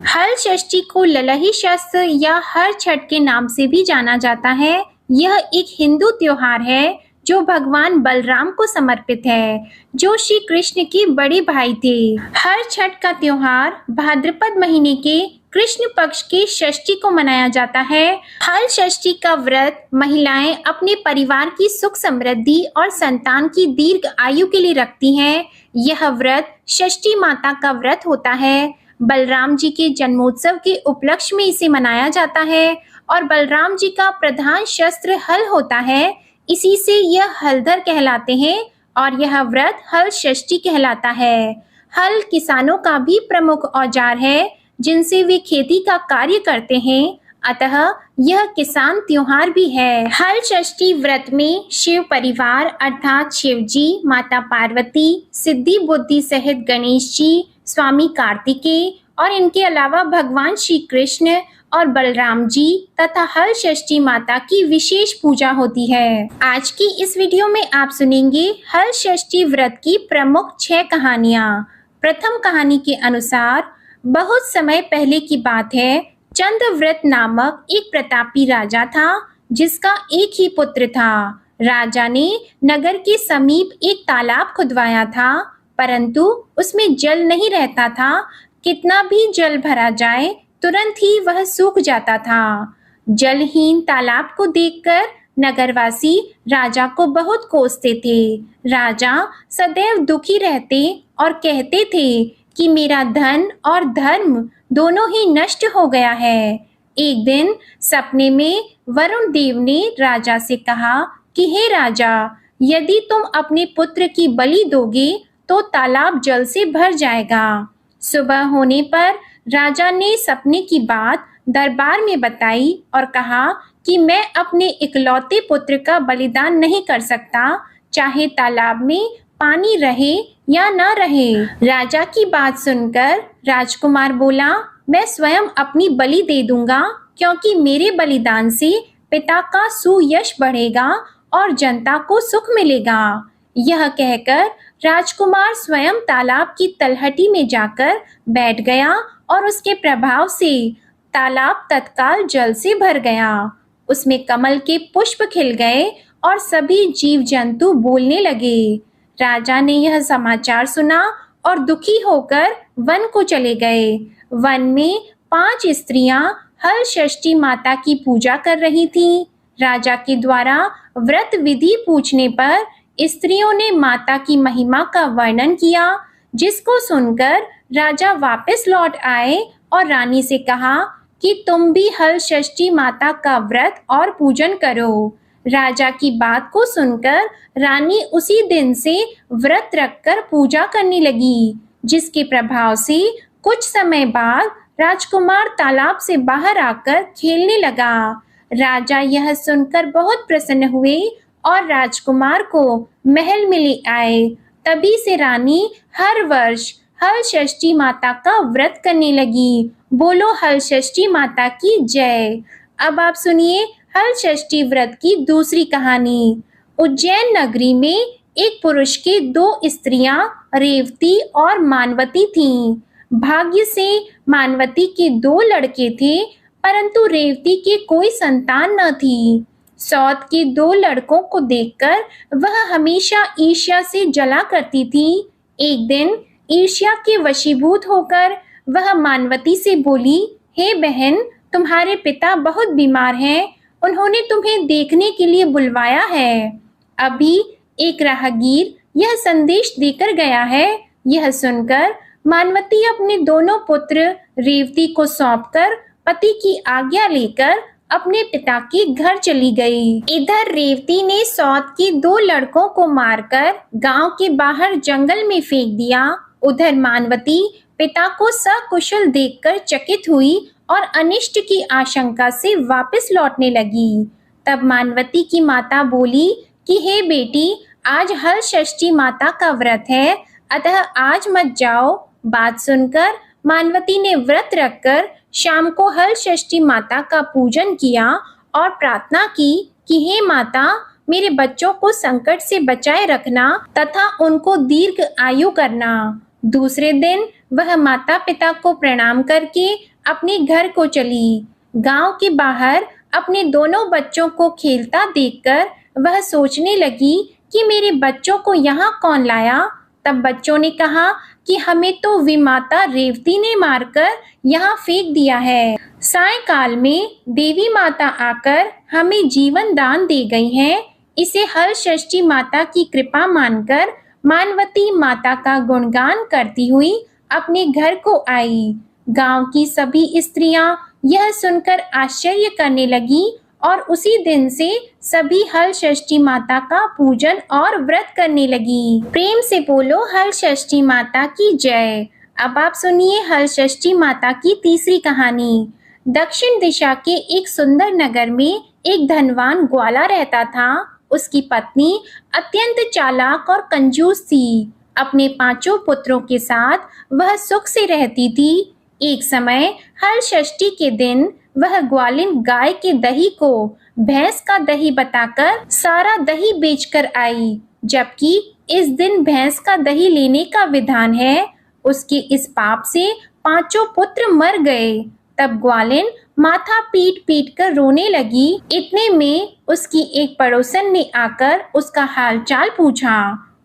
हल षष्ठी को ललही शस्त्र या हर छठ के नाम से भी जाना जाता है। यह एक हिंदू त्योहार है जो भगवान बलराम को समर्पित है, जो श्री कृष्ण के बड़े भाई थे। हर छठ का त्योहार भाद्रपद महीने के कृष्ण पक्ष की षष्ठी को मनाया जाता है। हल षष्ठी का व्रत महिलाएं अपने परिवार की सुख समृद्धि और संतान की दीर्घ आयु के लिए रखती हैं। यह व्रत षष्ठी माता का व्रत होता है। बलराम जी के जन्मोत्सव के उपलक्ष्य में इसे मनाया जाता है और बलराम जी का प्रधान शस्त्र हल होता है। इसी से यह हलधर कहलाते हैं और यह व्रत हल षष्ठी कहलाता है। हल किसानों का भी प्रमुख औजार है जिनसे वे खेती का कार्य करते हैं, अतः यह किसान त्योहार भी है। हल षष्ठी व्रत में शिव परिवार अर्थात शिव जी, माता पार्वती, सिद्धि बुद्धि सहित गणेश जी, स्वामी कार्तिकेय और इनके अलावा भगवान श्री कृष्ण और बलराम जी तथा हल षष्ठी माता की विशेष पूजा होती है। आज की इस वीडियो में आप सुनेंगे हल षष्ठी व्रत की प्रमुख 6 कहानियाँ। प्रथम कहानी के अनुसार बहुत समय पहले की बात है। चंद्रव्रत नामक एक प्रतापी राजा था जिसका एक ही पुत्र था। राजा ने नगर के समीप एक तालाब खुदवाया था, परंतु उसमें जल नहीं रहता था। कितना भी जल भरा जाए तुरंत ही वह सूख जाता था। जलहीन तालाब को देखकर नगरवासी राजा को बहुत कोसते थे। राजा सदैव दुखी रहते और कहते थे कि मेरा धन और धर्म दोनों ही नष्ट हो गया है। एक दिन सपने में वरुण देव ने राजा से कहा कि हे राजा, यदि तुम अपने पुत्र की बलि दोगे तो तालाब जल से भर जाएगा। सुबह होने पर राजा ने सपने की बात दरबार में बताई और कहा कि मैं अपने इकलौते पुत्र का बलिदान नहीं कर सकता, चाहे तालाब में पानी रहे या न रहे। राजा की बात सुनकर राजकुमार बोला, मैं स्वयं अपनी बलि दे दूंगा, क्योंकि मेरे बलिदान से पिता का सुयश बढ़ेगा और जनता को सुख मिलेगा। यह कहकर राजकुमार स्वयं तालाब की तलहटी में जाकर बैठ गया और उसके प्रभाव से तालाब तत्काल जल से भर गया। उसमें कमल के पुष्प खिल गए और सभी जीव जंतु बोलने लगे। राजा ने यह समाचार सुना और दुखी होकर वन को चले गए। वन में 5 स्त्रियां हल षष्ठी माता की पूजा कर रही थीं। राजा के द्वारा व्रत विधि पूछने पर स्त्रियों ने माता की महिमा का वर्णन किया, जिसको सुनकर राजा वापस लौट आए और रानी से कहा कि तुम भी हल षष्ठी माता का व्रत और पूजन करो। राजा की बात को सुनकर रानी उसी दिन से व्रत रखकर पूजा करने लगी, जिसके प्रभाव से कुछ समय बाद राजकुमार तालाब से बाहर आकर खेलने लगा। राजा यह सुनकर बहुत प्रसन्न हुए और राजकुमार को महल में ले आए। तभी से रानी हर वर्ष हल षष्ठी माता का व्रत करने लगी। बोलो हल षष्ठी माता की जय। अब आप सुनिए हल षष्ठी व्रत की दूसरी कहानी। उज्जैन नगरी में एक पुरुष की 2 स्त्रियां रेवती और मानवती थीं। भाग्य से मानवती के 2 लड़के थे, परंतु रेवती के कोई संतान न थी। सौत के 2 लड़कों को देखकर वह हमेशा ईर्ष्या से जला करती थी। एक दिन ईर्ष्या के वशीभूत होकर वह मानवती से बोली, हे बहन, तुम्हारे पिता बहुत बीमार हैं, उन्होंने तुम्हें देखने के लिए बुलवाया है। अभी एक राहगीर यह संदेश देकर गया है। यह सुनकर मानवती अपने दोनों पुत्र रेवती को सौंपकर पति की आज्ञा लेकर अपने पिता के घर चली गई। इधर रेवती ने सौत के 2 लड़कों को मारकर गांव के बाहर जंगल में फेंक दिया। उधर मानवती पिता को सकुशल देखकर चकित हुई और अनिष्ट की आशंका से वापस लौटने लगी। तब मानवती की माता बोली कि हे बेटी, आज हल षष्ठी माता का व्रत है, अतः आज मत जाओ। बात सुनकर मानवती ने व्रत रखकर शाम को हल षष्ठी माता का पूजन किया और प्रार्थना की कि हे माता, मेरे बच्चों को संकट से बचाए रखना तथा उनको दीर्घ आयु करना। दूसरे दिन वह माता पिता को प्रणाम करके अपने घर को चली। गांव के बाहर अपने दोनों बच्चों को खेलता देखकर वह सोचने लगी कि मेरे बच्चों को यहाँ कौन लाया। तब बच्चों ने कहा कि हमें तो विमाता रेवती ने मारकर यहाँ फेंक दिया है। सायंकाल में देवी माता आकर हमें जीवन दान दे गई हैं। इसे हल षष्ठी माता की कृपा मानकर मानवती माता का गुणगान करती हुई अपने घर को आई। गांव की सभी स्त्रियां यह सुनकर आश्चर्य करने लगी और उसी दिन से सभी हल षष्ठी माता का पूजन और व्रत करने लगी। प्रेम से बोलो हल षष्ठी माता की जय। अब आप सुनिए हल षष्ठी माता की तीसरी कहानी। दक्षिण दिशा के एक सुंदर नगर में एक धनवान ग्वाला रहता था। उसकी पत्नी अत्यंत चालाक और कंजूस थी। अपने 5 पुत्रों के साथ वह सुख से रहती थी। एक समय हल षष्ठी के दिन वह ग्वालिन गाय के दही को भैंस का दही बताकर सारा दही बेचकर आई, जबकि इस दिन भैंस का दही लेने का विधान है। उसके इस पाप से 5 पुत्र मर गए। तब ग्वालिन माथा पीट पीट कर रोने लगी। इतने में उसकी एक पड़ोसन ने आकर उसका हालचाल पूछा।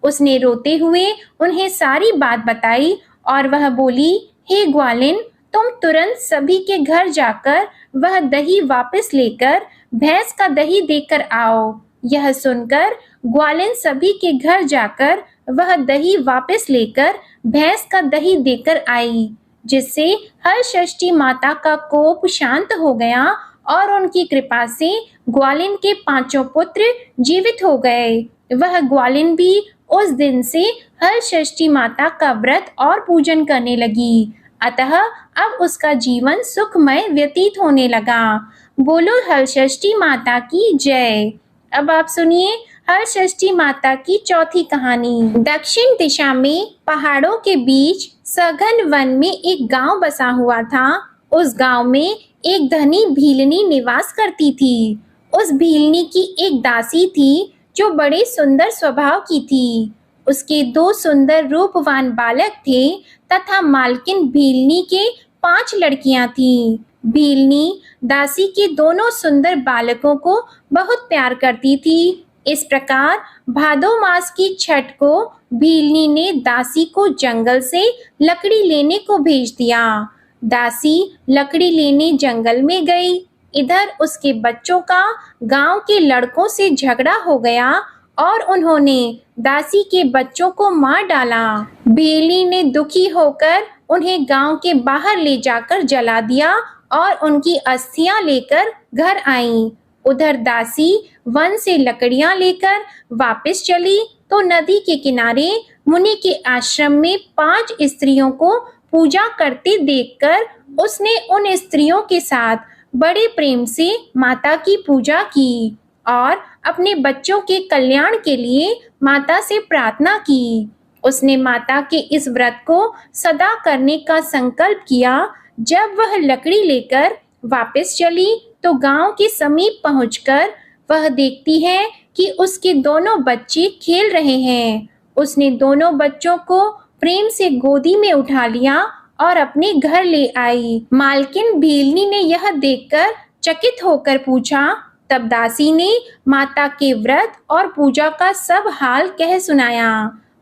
उसने रोते हुए उन्हें सारी बात बताई और वह बोली, हे ग्वालिन, तुम तुरंत सभी के घर जाकर वह दही वापस लेकर भैंस का दही देकर आओ। यह सुनकर ग्वालिन सभी के घर जाकर वह दही वापस लेकर भैंस का दही देकर आई, जिससे हल षष्ठी माता का कोप शांत हो गया और उनकी कृपा से ग्वालिन के 5 पुत्र जीवित हो गए। वह ग्वालिन भी उस दिन से हल षष्ठी माता का व्रत और पूजन करने लगी। अतः अब उसका जीवन सुखमय व्यतीत होने लगा। बोलो हल षष्ठी माता की जय। अब आप सुनिए हल षष्ठी माता की चौथी कहानी। दक्षिण दिशा में पहाड़ों के बीच सघन वन में एक गांव बसा हुआ था। उस गांव में एक धनी भीलनी निवास करती थी। उस भीलनी की एक दासी थी जो बड़े सुंदर स्वभाव की थी। उसके 2 सुंदर रूपवान बालक थे तथा मालकिन भीलनी के 5 लड़कियां थीं। भीलनी दासी के दोनों सुंदर बालकों को बहुत प्यार करती थी। इस प्रकार भादो मास की छठ को भीलनी ने दासी को जंगल से लकड़ी लेने को भेज दिया। दासी लकड़ी लेने जंगल में गई। इधर उसके बच्चों का गांव के लड़कों से झगड़ा हो गया और उन्होंने दासी के बच्चों को मार डाला। भीलनी ने दुखी होकर उन्हें गांव के बाहर ले जाकर जला दिया और उनकी अस्थियां लेकर घर आईं। उधर दासी वन से लकड़ियां लेकर वापस चली तो नदी के किनारे मुनि के आश्रम में 5 स्त्रियों को पूजा करते देखकर उसने उन स्त्रियों के साथ बड़े प्रेम से माता की पूजा की और अपने बच्चों के कल्याण के लिए माता से प्रार्थना की। उसने माता के इस व्रत को सदा करने का संकल्प किया। जब वह लकड़ी लेकर वापस चली तो गांव के समीप पहुंचकर वह देखती है कि उसके दोनों बच्चे खेल रहे हैं। उसने दोनों बच्चों को प्रेम से गोदी में उठा लिया और अपने घर ले आई। मालकिन भीलनी ने यह देखकर चकित होकर पूछा। तब दासी ने माता के व्रत और पूजा का सब हाल कह सुनाया।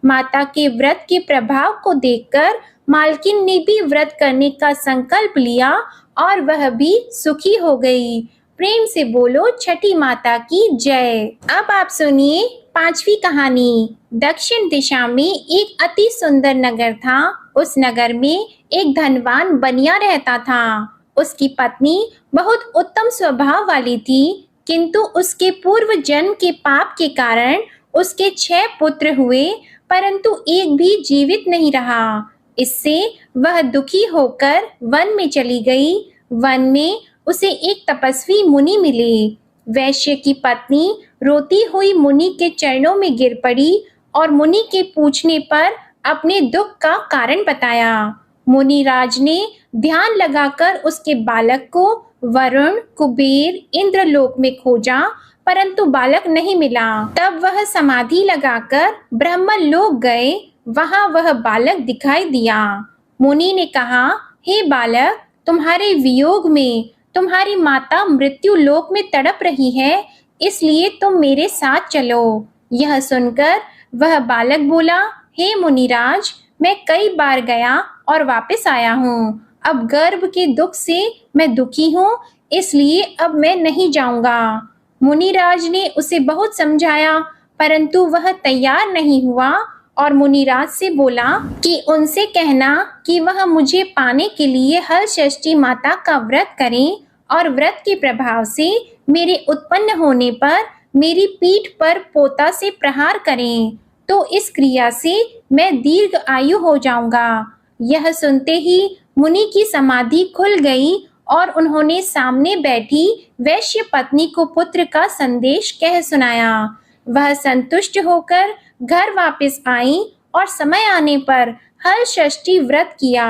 माता के व्रत के प्रभाव को देखकर मालकिन ने भी व्रत करने का संकल्प लिया और वह भी सुखी हो गई। प्रेम से बोलो छठी माता की जय। अब आप सुनिए 5वीं कहानी। दक्षिण दिशा में एक अति सुंदर नगर था। उस नगर में एक धनवान बनिया रहता था। उसकी पत्नी बहुत उत्तम स्वभाव वाली थी, किंतु उसके पूर्व जन्म के पाप के कारण उसके 6 पुत्र हुए, परंतु एक भी जीवित नहीं रहा। इससे वह दुखी होकर वन में चली गई। वन में उसे एक तपस्वी मुनि मिले। वैश्य की पत्नी रोती हुई मुनि के चरणों में गिर पड़ी और मुनि के पूछने पर अपने दुख का कारण बताया। मुनिराज ने ध्यान लगाकर उसके बालक को वरुण, कुबेर, इंद्रलोक में खोजा, परंतु बालक नहीं मिला। तब वह समाधि लगाकर ब्रह्मलोक गए। वहां वह बालक दिखाई दिया। मुनि ने कहा, हे बालक, तुम्हारे वियोग में तुम्हारी माता मृत्यु लोक में तड़प रही है, इसलिए तुम मेरे साथ चलो। यह सुनकर वह बालक बोला, हे मुनिराज, मैं कई बार गया और वापस आया हूँ। अब गर्भ के दुख से मैं दुखी हूँ, इसलिए अब मैं नहीं जाऊंगा। मुनिराज ने उसे बहुत समझाया, परंतु वह तैयार नहीं हुआ और मुनिराज से बोला कि उनसे कहना कि वह मुझे पाने के लिए हलषष्ठी माता का व्रत करें और व्रत के प्रभाव से मेरे उत्पन्न होने पर मेरी पीठ पर पोता से प्रहार करें, तो इस क्रिया से मैं दीर्घ आयु हो जाऊंगा। यह सुनते ही मुनि की समाधि खुल गई और उन्होंने सामने बैठी वैश्य पत्नी को पुत्र का संदेश कह सुनाया। वह संतुष्ट होकर घर वापस आई और समय आने पर हलषष्ठी व्रत किया।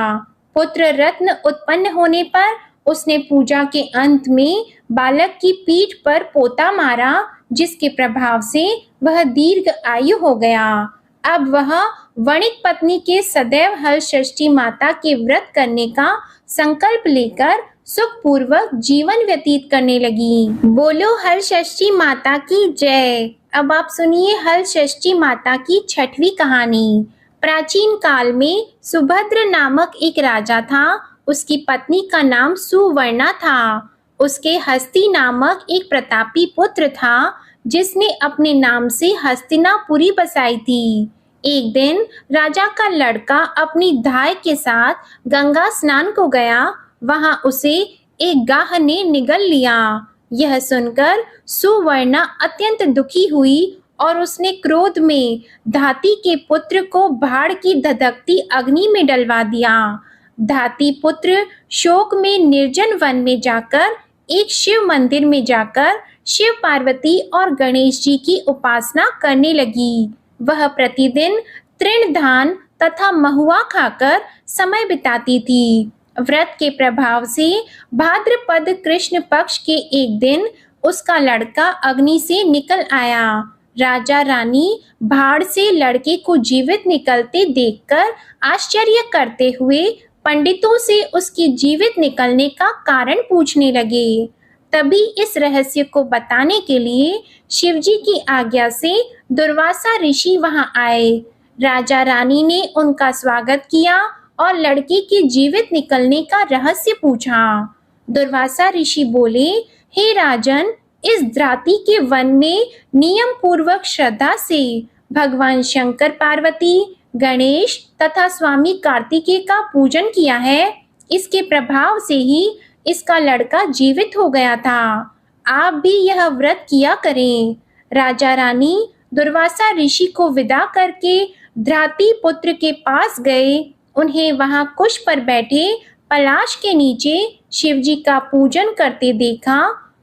पुत्र रत्न उत्पन्न होने पर उसने पूजा के अंत में बालक की पीठ पर पोता मारा, जिसके प्रभाव से वह दीर्घ आयु हो गया। अब वह वणिक पत्नी के सदैव हलषष्ठी माता के व्रत करने का संकल्प लेकर सुखपूर्वक जीवन व्यतीत करने लगी। बोलो हलषष्ठी माता की जय। अब आप सुनिए हलषष्ठी माता की छठवीं कहानी। प्राचीन काल में सुभद्र नामक एक राजा था। उसकी पत्नी का नाम सुवर्णा था। उसके हस्ती नामक एक प्रतापी पुत्र था, जिसने अपने नाम से हस्तिनापुरी बसाई थी। एक दिन राजा का लड़का अपनी धाय के साथ गंगा स्नान को गया। वहां उसे एक गाह ने निगल लिया। यह सुनकर सुवर्णा अत्यंत दुखी हुई और उसने क्रोध में धाती के पुत्र को भाड़ की धधकती अग्नि में डलवा दिया। धाती पुत्र शोक में निर्जन वन में जाकर एक शिव मंदिर में जाकर शिव पार्वती और गणेश जी की उपासना करने लगी। वह प्रतिदिन तृणधान तथा महुआ खाकर समय बिताती थी। व्रत के प्रभाव से भाद्रपद कृष्ण पक्ष के एक दिन उसका लड़का अग्नि से निकल आया। राजा रानी भाड़ से लड़के को जीवित निकलते देखकर आश्चर्य करते हुए पंडितों से उसकी जीवित निकलने का कारण पूछने लगे। तभी इस रहस्य को बताने के लिए शिवजी की आज्ञा से दुर्वासा ऋषि वहां आए। राजा रानी ने उनका स्वागत किया और लड़के के जीवित निकलने का रहस्य पूछा। दुर्वासा ऋषि बोले, हे राजन, इस द्राति के वन में नियम पूर्वक श्रद्धा से भगवान शंकर पार्वती, गणेश तथा स्वामी कार्तिकेय का पूजन किया है। इसके प्रभाव से ही इसका लड़का जीवित हो गया था। आप भी यह व्रत किया करें। राजा रानी दुर्वासा ऋषि को विदा करके द्राति पुत्र के पास गए। उन्हें वहां कुश पर बैठे पलाश के नीचे शिवजी का पूजन करते देखा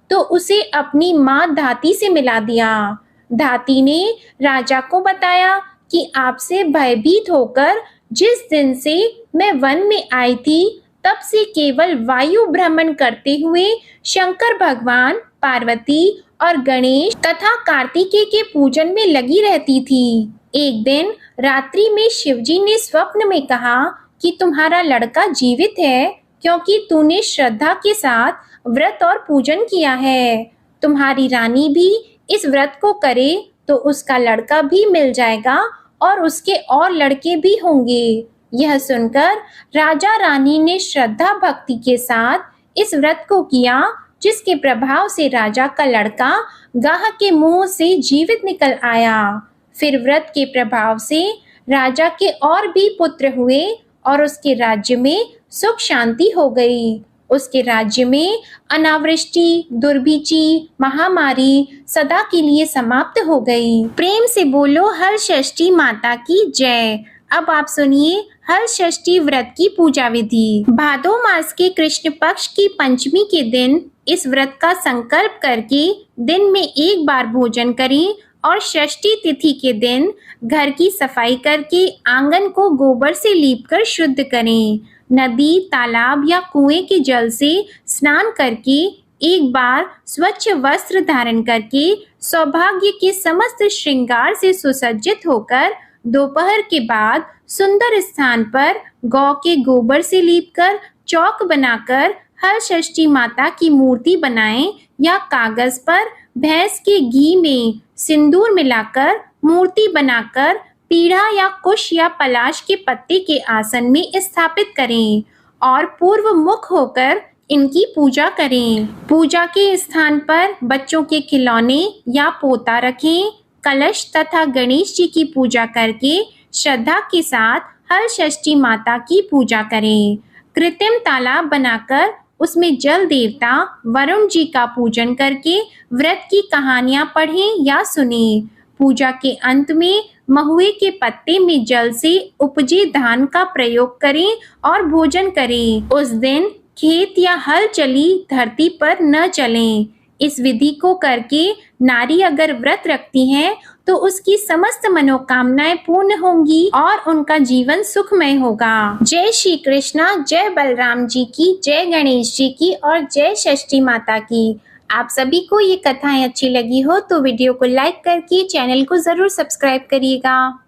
तो उसे अपनी मां धाती से मिला दिया। धाती ने राजा को बताया कि आपसे भयभीत होकर जिस दिन से मैं वन में आई थी, तब से केवल वायु भ्रमण करते हुए शंकर भगवान, पार्वती और गणेश तथा कार्तिकेय के पूजन में लगी रहती थी। एक दिन रात्रि में शिवजी ने स्वप्न में कहा कि तुम्हारा लड़का जीवित है, क्योंकि तूने श्रद्धा के साथ व्रत और पूजन किया है। तुम्हारी रानी भी इस व्रत को करे तो उसका लड़का भी मिल जाएगा और उसके और लड़के भी होंगे। यह सुनकर राजा रानी ने श्रद्धा भक्ति के साथ इस व्रत को किया, जिसके प्रभाव से राजा का लड़का गाह के मुंह से जीवित निकल आया। फिर व्रत के प्रभाव से राजा के और भी पुत्र हुए और उसके राज्य में सुख शांति हो गई। उसके राज्य में अनावृष्टि, दुर्भिक्षी, महामारी सदा के लिए समाप्त हो गई। प्रेम से बोलो हलषष्ठी माता की जय। अब आप सुनिए हलषष्ठी व्रत की पूजा विधि। भादो मास के कृष्ण पक्ष की पंचमी के दिन इस व्रत का संकल्प करके दिन में एक बार भोजन करें और षष्ठी तिथि के दिन घर की सफाई करके आंगन को गोबर से लीपकर शुद्ध करें। नदी, तालाब या कुएं के जल से स्नान करके एक बार स्वच्छ वस्त्र धारण करके सौभाग्य के समस्त श्रृंगार से सुसज्जित होकर दोपहर के बाद सुंदर स्थान पर गौ के गोबर से लीपकर चौक बनाकर हर षष्ठी माता की मूर्ति बनाएं या कागज पर भैंस के घी में सिंदूर मिलाकर मूर्ति बनाकर पीढ़ा या कुश या पलाश के पत्ते के आसन में स्थापित करें और पूर्व मुख होकर इनकी पूजा करें। पूजा के स्थान पर बच्चों के खिलौने या पोता रखें। कलश तथा गणेश जी की पूजा करके श्रद्धा के साथ हर षष्ठी माता की पूजा करें। कृत्रिम तालाब बनाकर उसमें जल देवता वरुण जी का पूजन करके व्रत की कहानियां पढ़ें या सुनें। पूजा के अंत में महुए के पत्ते में जल से उपजे धान का प्रयोग करें और भोजन करें। उस दिन खेत या हल चली धरती पर न चलें। इस विधि को करके नारी अगर व्रत रखती है तो उसकी समस्त मनोकामनाएं पूर्ण होंगी और उनका जीवन सुखमय होगा। जय श्री कृष्णा, जय बलराम जी की, जय गणेश जी की और जय षष्ठी माता की। आप सभी को ये कथाएं अच्छी लगी हो तो वीडियो को लाइक करके चैनल को जरूर सब्सक्राइब करिएगा।